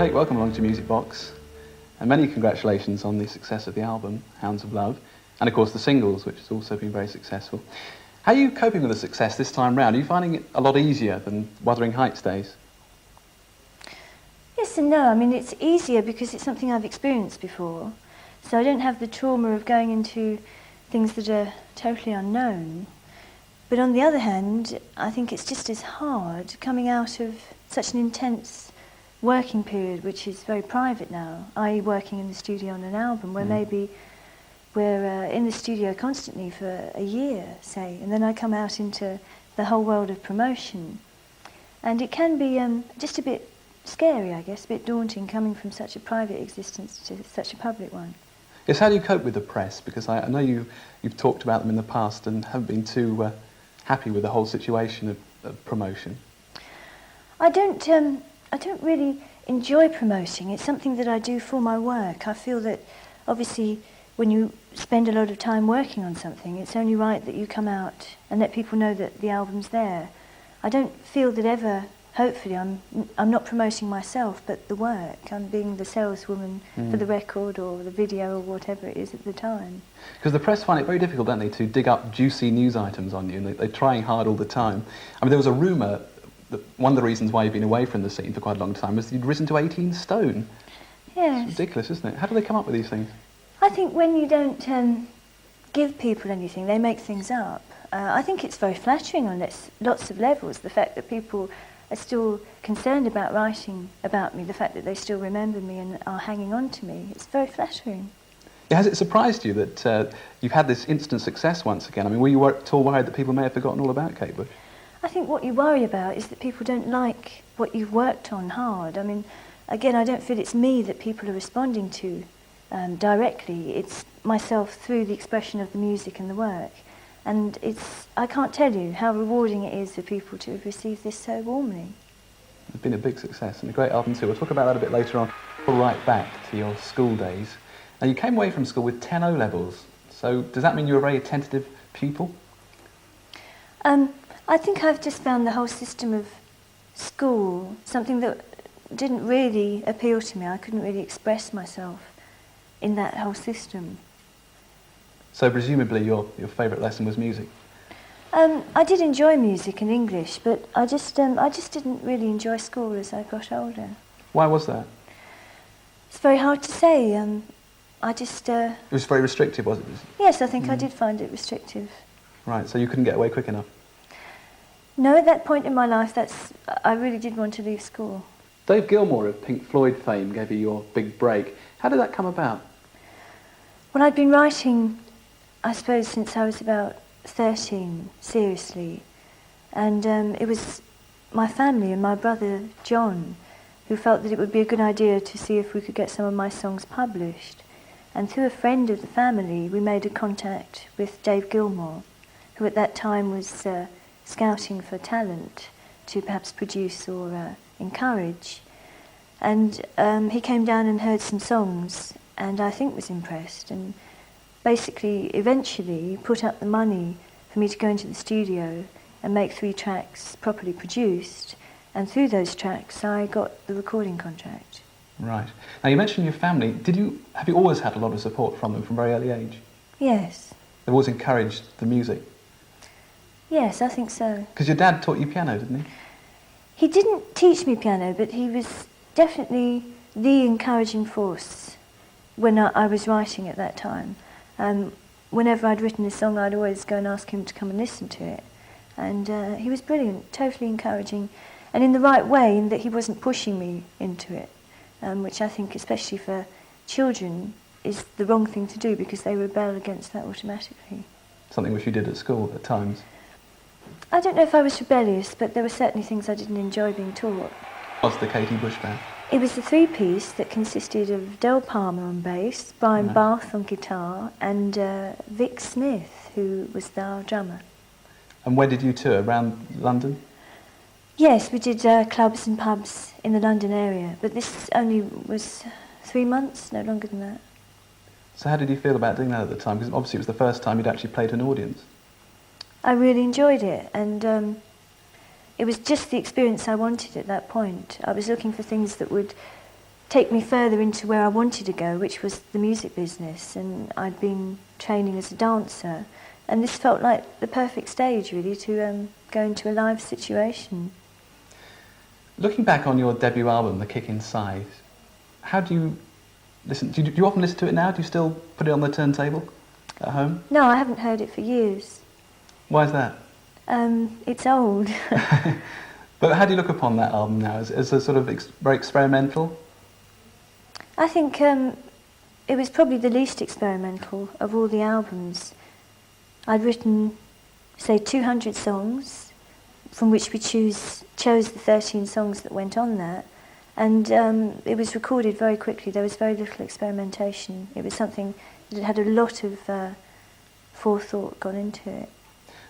Kate, welcome along to Music Box, and many congratulations on the success of the album, Hounds of Love, and of course the singles, which has also been very successful. How are you coping with the success this time round? Are you finding it a lot easier than Wuthering Heights days? Yes and no. I mean, it's easier because it's something I've experienced before, so I don't have the trauma of going into things that are totally unknown. But on the other hand, I think it's just as hard coming out of such an intense working period, which is very private now, i.e. working in the studio on an album, where maybe we're in the studio constantly for a year, say, and then I come out into the whole world of promotion. And it can be just a bit scary, I guess, a bit daunting coming from such a private existence to such a public one. Yes, how do you cope with the press? Because I know you've talked about them in the past and haven't been too happy with the whole situation of promotion. I don't really enjoy promoting. It's something that I do for my work. I feel that obviously when you spend a lot of time working on something, it's only right that you come out and let people know that the album's there. I don't feel that ever, hopefully, I'm not promoting myself, but the work. I'm being the saleswoman for the record or the video or whatever it is at the time. Because the press find it very difficult, don't they, to dig up juicy news items on you, and they're trying hard all the time. I mean, there was a rumour that one of the reasons why you've been away from the scene for quite a long time was you'd risen to 18 stone. Yes. It's ridiculous, isn't it? How do they come up with these things? I think when you don't give people anything, they make things up. I think it's very flattering on lots of levels, the fact that people are still concerned about writing about me, the fact that they still remember me and are hanging on to me. It's very flattering. Yeah, has it surprised you that you've had this instant success once again? I mean, were you at all worried that people may have forgotten all about Kate Bush? I think what you worry about is that people don't like what you've worked on hard. I mean, again, I don't feel it's me that people are responding to directly. It's myself through the expression of the music and the work. And I can't tell you how rewarding it is for people to have received this so warmly. It's been a big success and a great album too. We'll talk about that a bit later on. Right back to your school days. Now, you came away from school with 10 O-levels. So does that mean you were a very attentive pupil? I think I've just found the whole system of school something that didn't really appeal to me. I couldn't really express myself in that whole system. So presumably your favourite lesson was music? I did enjoy music and English, but I just didn't really enjoy school as I got older. Why was that? It's very hard to say. It was very restrictive, was it? Yes, I think I did find it restrictive. Right, so you couldn't get away quick enough? No, at that point in my life, I really did want to leave school. Dave Gilmour of Pink Floyd fame gave you your big break. How did that come about? Well, I'd been writing, I suppose, since I was about 13, seriously. And it was my family and my brother, John, who felt that it would be a good idea to see if we could get some of my songs published. And through a friend of the family, we made a contact with Dave Gilmour, who at that time was scouting for talent to perhaps produce or encourage. And he came down and heard some songs, and I think was impressed, and basically, eventually, put up the money for me to go into the studio and make 3 tracks properly produced, and through those tracks, I got the recording contract. Right. Now, you mentioned your family. Have you always had a lot of support from them from a very early age? Yes. They've always encouraged the music? Yes, I think so. Because your dad taught you piano, didn't he? He didn't teach me piano, but he was definitely the encouraging force when I was writing at that time. Whenever I'd written a song, I'd always go and ask him to come and listen to it. And he was brilliant, totally encouraging, and in the right way, in that he wasn't pushing me into it, which I think, especially for children, is the wrong thing to do because they rebel against that automatically. Something which you did at school at times? I don't know if I was rebellious, but there were certainly things I didn't enjoy being taught. What's the Katie Bush Band? It was a 3-piece that consisted of Del Palmer on bass, Brian Barth on guitar, and Vic Smith, who was our drummer. And where did you tour? Around London? Yes, we did clubs and pubs in the London area, but this only was 3 months, no longer than that. So how did you feel about doing that at the time? Because obviously it was the first time you'd actually played to an audience. I really enjoyed it, and it was just the experience I wanted at that point. I was looking for things that would take me further into where I wanted to go, which was the music business, and I'd been training as a dancer, and this felt like the perfect stage really to go into a live situation. Looking back on your debut album, The Kick Inside, how do you listen? Do you often listen to it now? Do you still put it on the turntable at home? No, I haven't heard it for years. Why is that? It's old. But how do you look upon that album now? As a sort of very experimental? I think it was probably the least experimental of all the albums. I'd written, say, 200 songs, from which we chose the 13 songs that went on that, and it was recorded very quickly. There was very little experimentation. It was something that had a lot of forethought gone into it.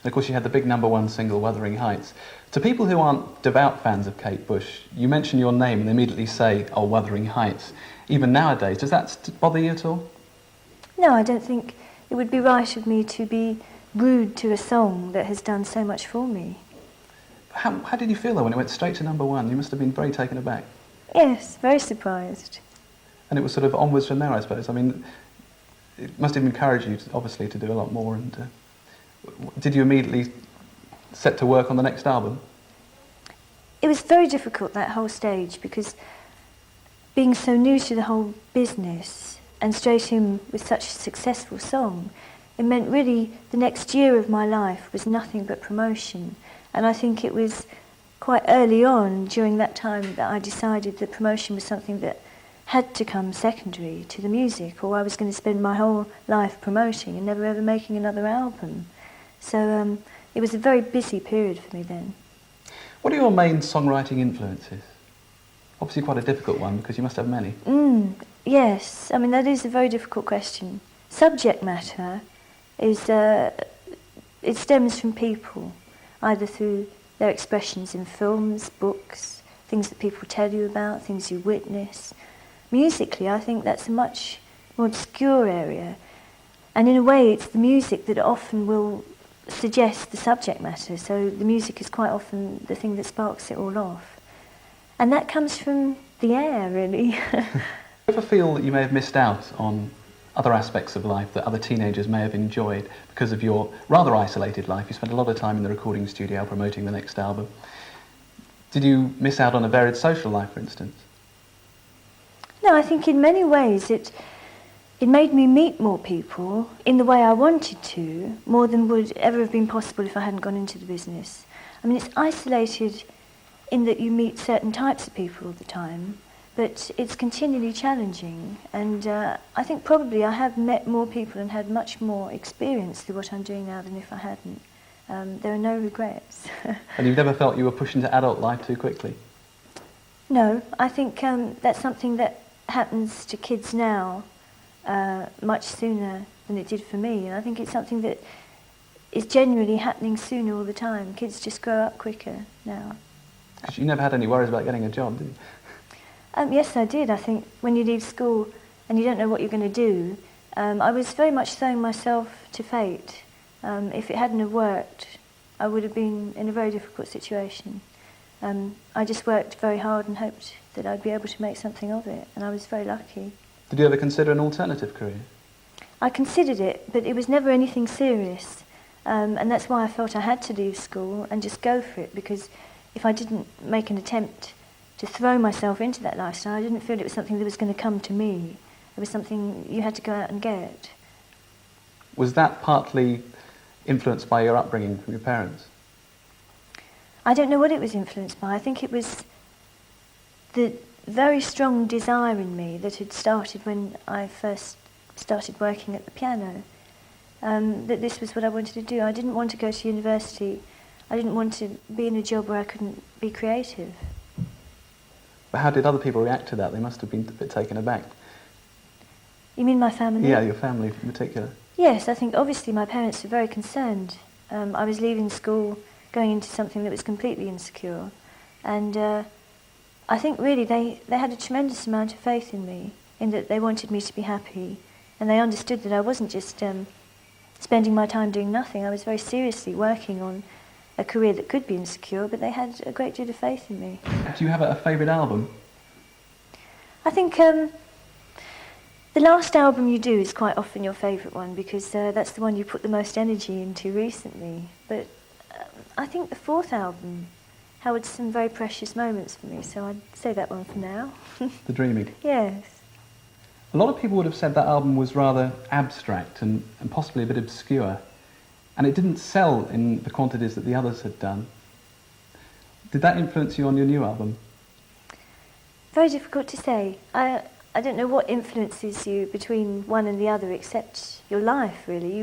And of course you had the big #1 single, Wuthering Heights. To people who aren't devout fans of Kate Bush, you mention your name and they immediately say, oh, Wuthering Heights. Even nowadays, does that bother you at all? No, I don't think it would be right of me to be rude to a song that has done so much for me. How did you feel though when it went straight to #1? You must have been very taken aback. Yes, very surprised. And it was sort of onwards from there, I suppose. I mean, it must have encouraged you, obviously, to do a lot more. And did you immediately set to work on the next album? It was very difficult, that whole stage, because being so new to the whole business and straight in with such a successful song, it meant really the next year of my life was nothing but promotion. And I think it was quite early on during that time that I decided that promotion was something that had to come secondary to the music, or I was going to spend my whole life promoting and never ever making another album. So it was a very busy period for me then. What are your main songwriting influences? Obviously quite a difficult one because you must have many. Yes, I mean that is a very difficult question. Subject matter is, it stems from people, either through their expressions in films, books, things that people tell you about, things you witness. Musically, I think that's a much more obscure area, and in a way it's the music that often will suggest the subject matter, so the music is quite often the thing that sparks it all off. And that comes from the air, really. Do you ever feel that you may have missed out on other aspects of life that other teenagers may have enjoyed because of your rather isolated life? You spent a lot of time in the recording studio promoting the next album. Did you miss out on a varied social life, for instance? No, I think in many ways it made me meet more people in the way I wanted to, more than would ever have been possible if I hadn't gone into the business. I mean, it's isolated in that you meet certain types of people all the time, but it's continually challenging, and I think probably I have met more people and had much more experience through what I'm doing now than if I hadn't. There are no regrets. And you've never felt you were pushed into adult life too quickly? No, I think that's something that happens to kids now much sooner than it did for me, and I think it's something that is genuinely happening sooner all the time. Kids just grow up quicker now. Because you never had any worries about getting a job, did you? Yes, I did. I think when you leave school and you don't know what you're going to do, I was very much throwing myself to fate. If it hadn't have worked, I would have been in a very difficult situation. I just worked very hard and hoped that I'd be able to make something of it, and I was very lucky. Did you ever consider an alternative career? I considered it, but it was never anything serious, and that's why I felt I had to leave school and just go for it, because if I didn't make an attempt to throw myself into that lifestyle, I didn't feel it was something that was going to come to me. It was something you had to go out and get. Was that partly influenced by your upbringing from your parents? I don't know what it was influenced by. I think it was the very strong desire in me that had started when I first started working at the piano, that this was what I wanted to do. I didn't want to go to university. I didn't want to be in a job where I couldn't be creative. But how did other people react to that? They must have been a bit taken aback. You mean my family? Yeah, your family in particular. Yes, I think obviously my parents were very concerned. I was leaving school, going into something that was completely insecure, and I think really they had a tremendous amount of faith in me, in that they wanted me to be happy, and they understood that I wasn't just spending my time doing nothing. I was very seriously working on a career that could be insecure, but they had a great deal of faith in me. Do you have a favourite album? I think the last album you do is quite often your favourite one because that's the one you put the most energy into recently. But I think the fourth album held some very precious moments for me, so I'd say that one for now. The Dreaming. Yes. A lot of people would have said that album was rather abstract and possibly a bit obscure, and it didn't sell in the quantities that the others had done. Did that influence you on your new album? Very difficult to say. I don't know what influences you between one and the other except your life, really.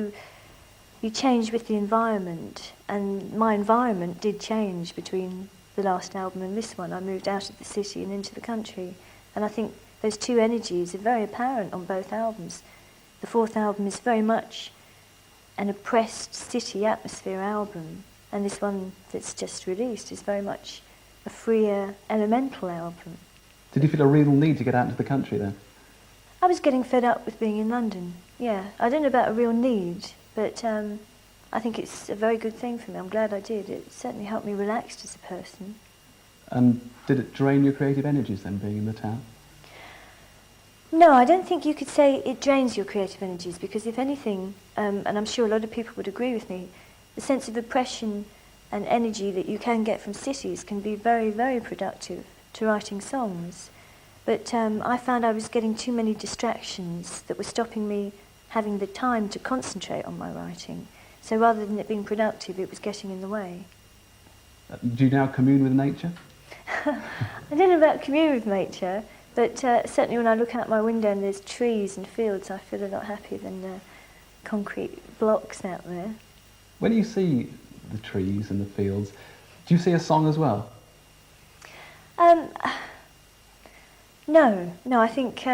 You change with the environment, and my environment did change between the last album and this one. I moved out of the city and into the country, and I think those two energies are very apparent on both albums. The fourth album is very much an oppressed city atmosphere album, and this one that's just released is very much a freer, elemental album. Did you feel a real need to get out into the country then? I was getting fed up with being in London, yeah. I don't know about a real need, but I think it's a very good thing for me. I'm glad I did. It certainly helped me relax as a person. And did it drain your creative energies then, being in the town? No, I don't think you could say it drains your creative energies, because if anything, and I'm sure a lot of people would agree with me, the sense of oppression and energy that you can get from cities can be very, very productive to writing songs. But I found I was getting too many distractions that were stopping me having the time to concentrate on my writing. So rather than it being productive, it was getting in the way. Do you now commune with nature? I don't know about commune with nature, but certainly when I look out my window and there's trees and fields, I feel a lot happier than concrete blocks out there. When you see the trees and the fields, do you see a song as well? No, I think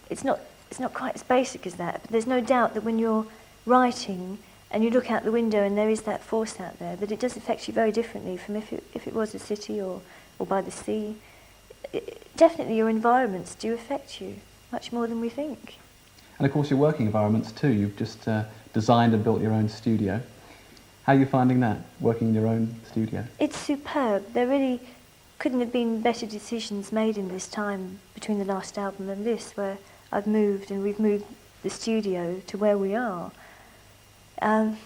it's not quite as basic as that, but there's no doubt that when you're writing and you look out the window and there is that force out there, that it does affect you very differently from if it was a city or by the sea. Definitely your environments do affect you much more than we think. And of course your working environments too. You've just designed and built your own studio. How are you finding that, working in your own studio? It's superb. There really couldn't have been better decisions made in this time between the last album and this, where I've moved and we've moved the studio to where we are. There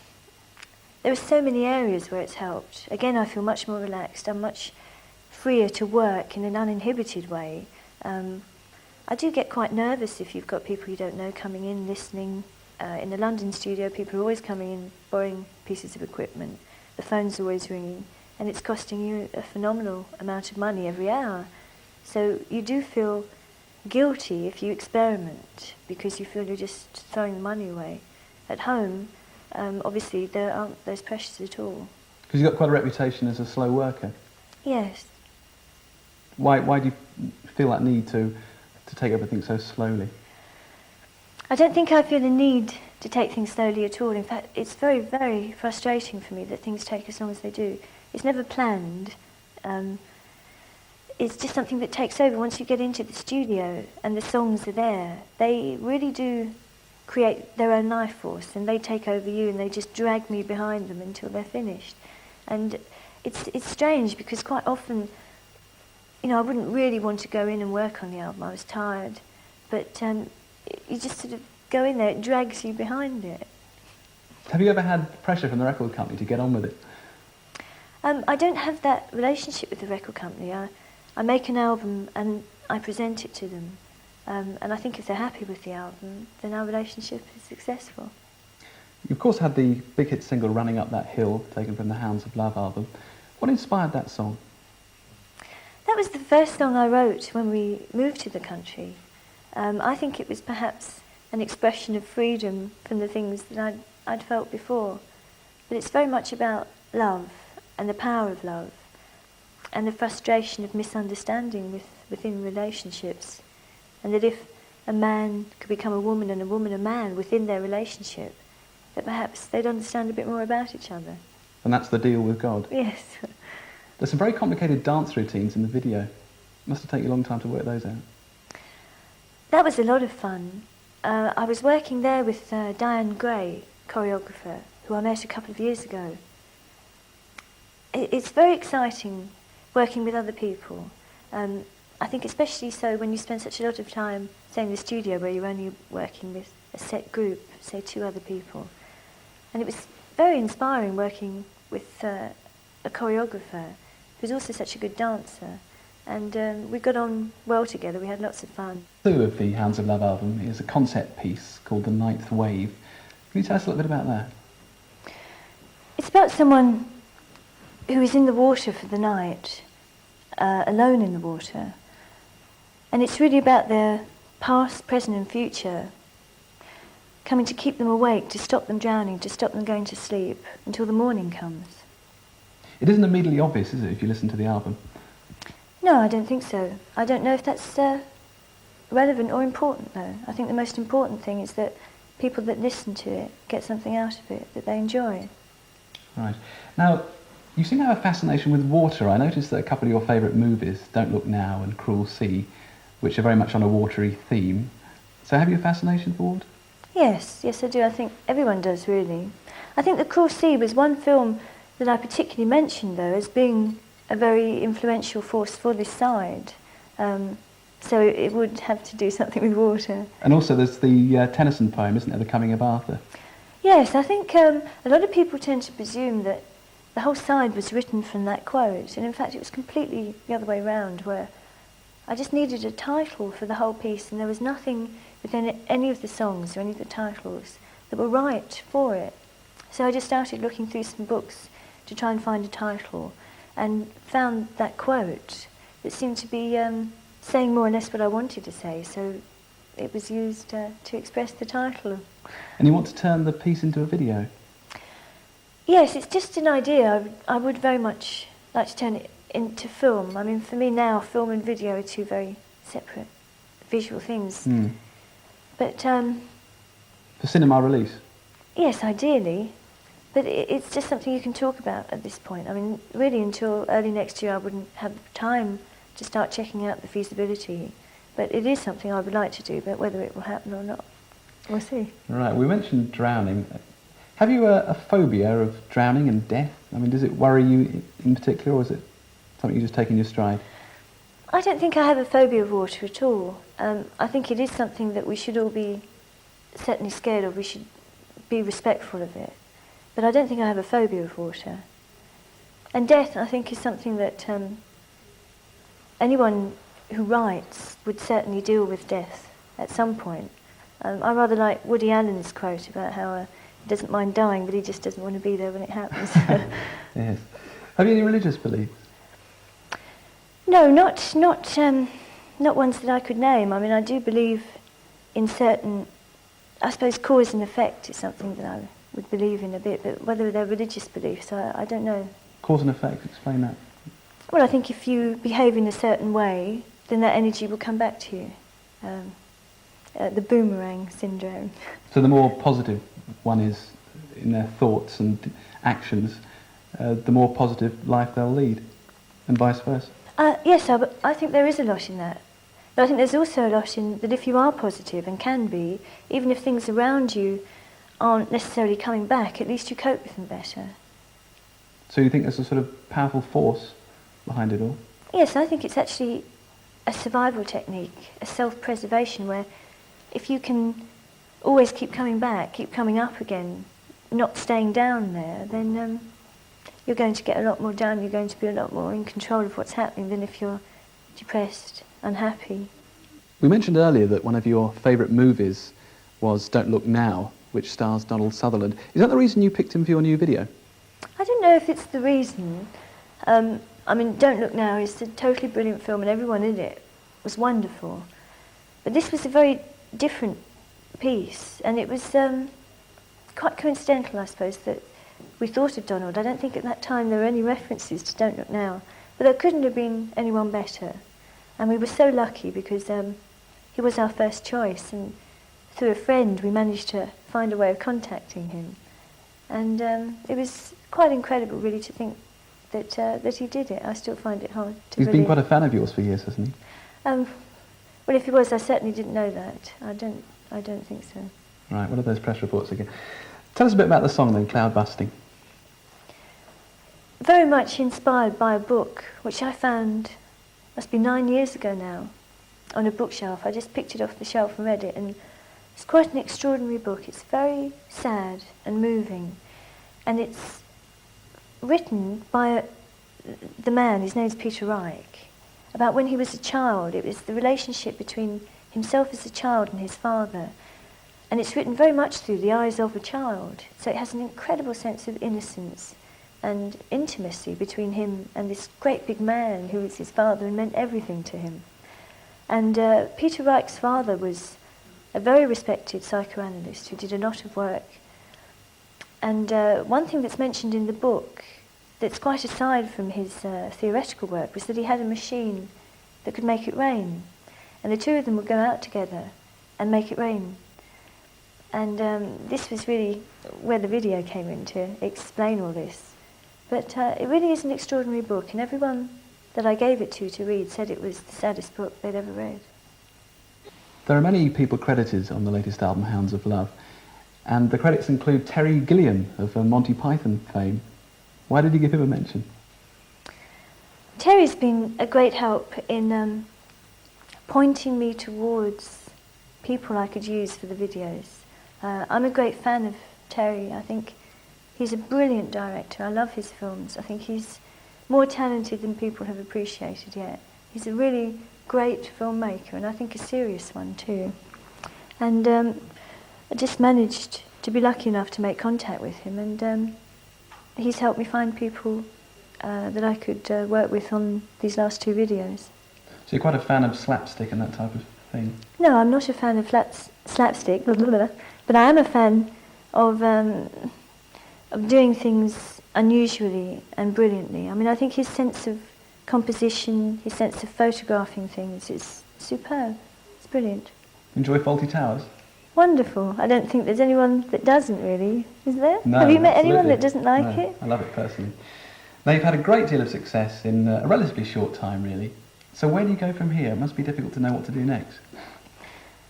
are so many areas where it's helped. Again, I feel much more relaxed. I'm much freer to work in an uninhibited way. I do get quite nervous if you've got people you don't know coming in, listening. In the London studio, people are always coming in, borrowing pieces of equipment. The phone's always ringing, and it's costing you a phenomenal amount of money every hour. So you do feel guilty if you experiment, because you feel you're just throwing the money away. At home, obviously, there aren't those pressures at all. Because you've got quite a reputation as a slow worker. Yes. Why do you feel that need to take everything so slowly? I don't think I feel the need to take things slowly at all. In fact, it's very, very frustrating for me that things take as long as they do. It's never planned. It's just something that takes over. Once you get into the studio and the songs are there, they really do create their own life force, and they take over you and they just drag me behind them until they're finished. And it's strange, because quite often, I wouldn't really want to go in and work on the album. I was tired. But you just sort of go in there, it drags you behind it. Have you ever had pressure from the record company to get on with it? I don't have that relationship with the record company. I make an album and I present it to them. And I think if they're happy with the album, then our relationship is successful. You of course had the big hit single Running Up That Hill, taken from the Hounds of Love album. What inspired that song? That was the first song I wrote when we moved to the country. I think it was perhaps an expression of freedom from the things that I'd felt before. But it's very much about love and the power of love and the frustration of misunderstanding within relationships. And that if a man could become a woman and a woman a man within their relationship, that perhaps they'd understand a bit more about each other. And that's the deal with God? Yes. There's some very complicated dance routines in the video. It must have taken you a long time to work those out. That was a lot of fun. I was working there with Diane Gray, choreographer, who I met a couple of years ago. It's very exciting working with other people. I think especially so when you spend such a lot of time, say in the studio where you're only working with a set group, say 2 other people. And it was very inspiring working with a choreographer who's also such a good dancer. And we got on well together, we had lots of fun. 2 of the Hounds of Love album is a concept piece called The Ninth Wave. Can you tell us a little bit about that? It's about someone who is in the water for the night, alone in the water. And it's really about their past, present and future coming to keep them awake, to stop them drowning, to stop them going to sleep until the morning comes. It isn't immediately obvious, is it, if you listen to the album? No, I don't think so. I don't know if that's relevant or important, though. I think the most important thing is that people that listen to it get something out of it that they enjoy. Right. Now, you seem to have a fascination with water. I noticed that a couple of your favourite movies, Don't Look Now and Cruel Sea, which are very much on a watery theme. So have you a fascination for water? Yes, I do. I think everyone does, really. I think The Cruel Sea was one film that I particularly mentioned, though, as being a very influential force for this side. So it would have to do something with water. And also there's the Tennyson poem, isn't there, The Coming of Arthur? Yes, I think a lot of people tend to presume that the whole side was written from that quote, and in fact it was completely the other way round, where I just needed a title for the whole piece, and there was nothing within any of the songs or any of the titles that were right for it. So I just started looking through some books to try and find a title, and found that quote that seemed to be saying more or less what I wanted to say, so it was used to express the title. And you want to turn the piece into a video? Yes, it's just an idea. I would very much like to turn it into film. I mean, for me now, film and video are 2 very separate visual things. Mm. But, For cinema release? yes, ideally. But it's just something you can talk about at this point. I mean, really until early next year I wouldn't have time to start checking out the feasibility. But it is something I would like to do, but whether it will happen or not, we'll see. Right, we mentioned drowning. Have you a phobia of drowning and death? I mean, does it worry you in particular, or is it something you just take in your stride? I don't think I have a phobia of water at all. I think it is something that we should all be certainly scared of. We should be respectful of it. But I don't think I have a phobia of water. And death, I think, is something that anyone who writes would certainly deal with death at some point. I rather like Woody Allen's quote about how he doesn't mind dying, but he just doesn't want to be there when it happens. Yes. Have you any religious beliefs? No, not ones that I could name. I mean, I do believe in certain, I suppose cause and effect is something that I would believe in a bit, but whether they're religious beliefs, I don't know. Cause and effect, explain that. Well, I think if you behave in a certain way, then that energy will come back to you. The boomerang syndrome. So the more positive one is in their thoughts and actions, the more positive life they'll lead, and vice versa. Yes, I think there is a lot in that. But I think there's also a lot in that if you are positive, and can be, even if things around you aren't necessarily coming back, at least you cope with them better. So you think there's a sort of powerful force behind it all? Yes, I think it's actually a survival technique, a self-preservation, where if you can always keep coming back, keep coming up again, not staying down there, then you're going to get a lot more done, you're going to be a lot more in control of what's happening than if you're depressed, unhappy. We mentioned earlier that one of your favourite movies was Don't Look Now, which stars Donald Sutherland. Is that the reason you picked him for your new video? I don't know if it's the reason. I mean, Don't Look Now is a totally brilliant film and everyone in it was wonderful. But this was a very different piece, and it was quite coincidental, I suppose, that we thought of Donald. I don't think at that time there were any references to Don't Look Now, but there couldn't have been anyone better. And we were so lucky because he was our first choice, and through a friend we managed to find a way of contacting him. And it was quite incredible, really, to think that he did it. I still find it hard to believe. He's been quite a fan of yours for years, hasn't he? Well, if he was, I certainly didn't know that. I don't think so. Right, what are those press reports again? Tell us a bit about the song then, Cloud Busting. Very much inspired by a book which I found must be 9 years ago now, on a bookshelf. I just picked it off the shelf and read it, and it's quite an extraordinary book. It's very sad and moving, and it's written by the man, his name's Peter Reich, about when he was a child. It was the relationship between himself as a child and his father, and it's written very much through the eyes of a child, so it has an incredible sense of innocence and intimacy between him and this great big man who was his father and meant everything to him. And Peter Reich's father was a very respected psychoanalyst who did a lot of work. And one thing that's mentioned in the book that's quite aside from his theoretical work was that he had a machine that could make it rain. And the two of them would go out together and make it rain. And this was really where the video came in to explain all this. But it really is an extraordinary book, and everyone that I gave it to read said it was the saddest book they'd ever read. There are many people credited on the latest album, Hounds of Love, and the credits include Terry Gilliam of Monty Python fame. Why did you give him a mention? Terry's been a great help in pointing me towards people I could use for the videos. I'm a great fan of Terry. I think he's a brilliant director. I love his films. I think he's more talented than people have appreciated yet. He's a really great filmmaker, and I think a serious one too. And I just managed to be lucky enough to make contact with him, and he's helped me find people that I could work with on these last two videos. So you're quite a fan of slapstick and that type of thing? No, I'm not a fan of slapstick, but I am a fan of doing things unusually and brilliantly. I mean, I think his sense of composition, his sense of photographing things is superb. It's brilliant. Enjoy Fawlty Towers? Wonderful. I don't think there's anyone that doesn't, really. Is there? No, have you met absolutely. anyone that doesn't like No, it? I love it personally. Now, you've had a great deal of success in a relatively short time, really. So where do you go from here? It must be difficult to know what to do next.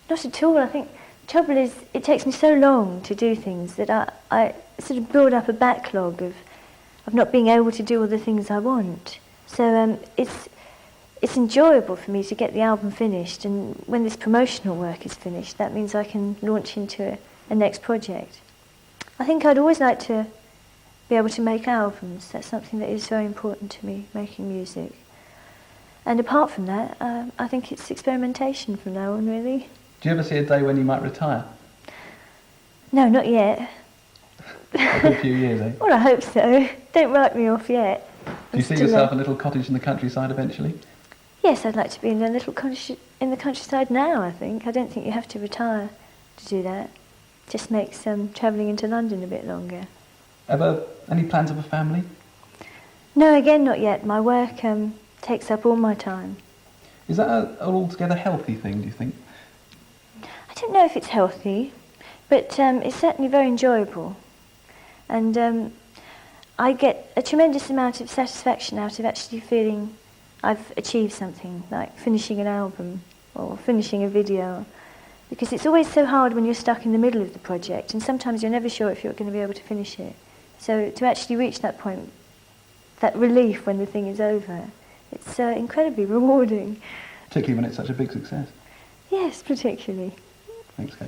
Not at all. I think the trouble is it takes me so long to do things that I sort of build up a backlog of not being able to do all the things I want. So it's enjoyable for me to get the album finished, and when this promotional work is finished, that means I can launch into a next project. I think I'd always like to be able to make albums. That's something that is very important to me, making music. And apart from that, I think it's experimentation from now on, really. Do you ever see a day when you might retire? No, not yet. A good few years, eh? Well, I hope so. Don't write me off yet. Do you see yourself in a little cottage in the countryside eventually? Yes, I'd like to be in a little cottage in the countryside now, I think. I don't think you have to retire to do that. It just makes travelling into London a bit longer. Ever any plans of a family? No, again, not yet. My work takes up all my time. Is that an altogether healthy thing, do you think? I don't know if it's healthy, but it's certainly very enjoyable. And I get a tremendous amount of satisfaction out of actually feeling I've achieved something, like finishing an album or finishing a video, because it's always so hard when you're stuck in the middle of the project, and sometimes you're never sure if you're going to be able to finish it. So to actually reach that point, that relief when the thing is over, it's incredibly rewarding. Particularly when it's such a big success. Yes, particularly. Thanks, Kate.